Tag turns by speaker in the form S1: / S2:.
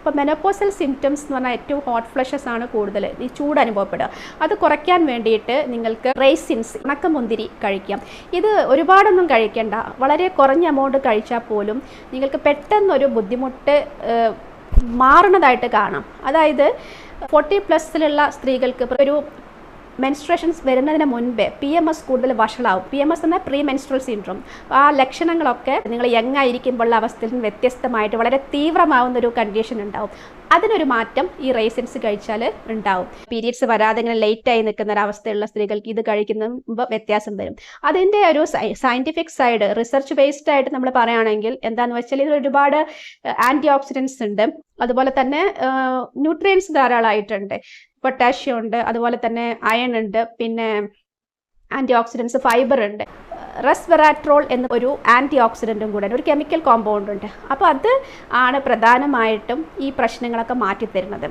S1: അപ്പോൾ menopausal symptoms എന്ന് പറഞ്ഞാൽ ഏറ്റവും ഹോട്ട് ഫ്ലഷസ് ആണ് കൂടുതൽ, ഈ ചൂട് അനുഭവപ്പെടുക. അത് കുറയ്ക്കാൻ വേണ്ടിയിട്ട് നിങ്ങൾക്ക് റൈസിൻസ്, ഉണക്കമുന്തിരി കഴിക്കാം. ഇത് ഒരുപാടൊന്നും കഴിക്കേണ്ട, വളരെ കുറഞ്ഞ എമൗണ്ട് കഴിച്ചാൽ പോലും നിങ്ങൾക്ക് പെട്ടെന്നൊരു ബുദ്ധിമുട്ട് മാറുന്നതായിട്ട് കാണാം. അതായത് 40+ സ്ത്രീകൾക്ക് ഒരു മെൻസ്ട്രേഷൻസ് വരുന്നതിന് മുൻപേ PMS കൂടുതൽ വഷളാവും. PMS എന്നാൽ പ്രീ മെൻസ്ട്രൽ സിൻഡ്രോം. ആ ലക്ഷണങ്ങളൊക്കെ നിങ്ങൾ യങ് ആയിരിക്കുമ്പോഴുള്ള അവസ്ഥയിൽ നിന്ന് വ്യത്യസ്തമായിട്ട് വളരെ തീവ്രമാവുന്നൊരു കണ്ടീഷൻ ഉണ്ടാവും. അതിനൊരു മാറ്റം ഈ റൈസിൻസ് കഴിച്ചാൽ ഉണ്ടാവും. പീരിയഡ്സ് വരാതെ ഇങ്ങനെ ലേറ്റായി നിൽക്കുന്ന ഒരവസ്ഥയുള്ള സ്ത്രീകൾക്ക് ഇത് കഴിക്കുമ്പോൾ വ്യത്യാസം വരും. അതിൻ്റെ ഒരു സയൻറ്റിഫിക് സൈഡ്, റിസർച്ച് ബേസ്ഡ് ആയിട്ട് നമ്മൾ പറയുകയാണെങ്കിൽ എന്താണെന്ന് വെച്ചാൽ ഇതിൽ ഒരുപാട് ആൻറ്റി ഓക്സിഡൻസ് ഉണ്ട്, അതുപോലെ തന്നെ ന്യൂട്രിയൻസ് ധാരാളമായിട്ടുണ്ട്. പൊട്ടാഷ്യം ഉണ്ട്, അതുപോലെ തന്നെ അയൺ ഉണ്ട്, പിന്നെ ആൻറ്റി ഓക്സിഡൻസ് ഫൈബർ ഉണ്ട്. റെസ്വെറാട്രോൾ എന്ന ഒരു ആൻറ്റി ഓക്സിഡൻറ്റും കൂടെ ഒരു കെമിക്കൽ കോമ്പൗണ്ട് ഉണ്ട്. അപ്പോൾ അത് ആണ് പ്രധാനമായിട്ടും ഈ പ്രശ്നങ്ങളൊക്കെ മാറ്റിത്തരുന്നത്.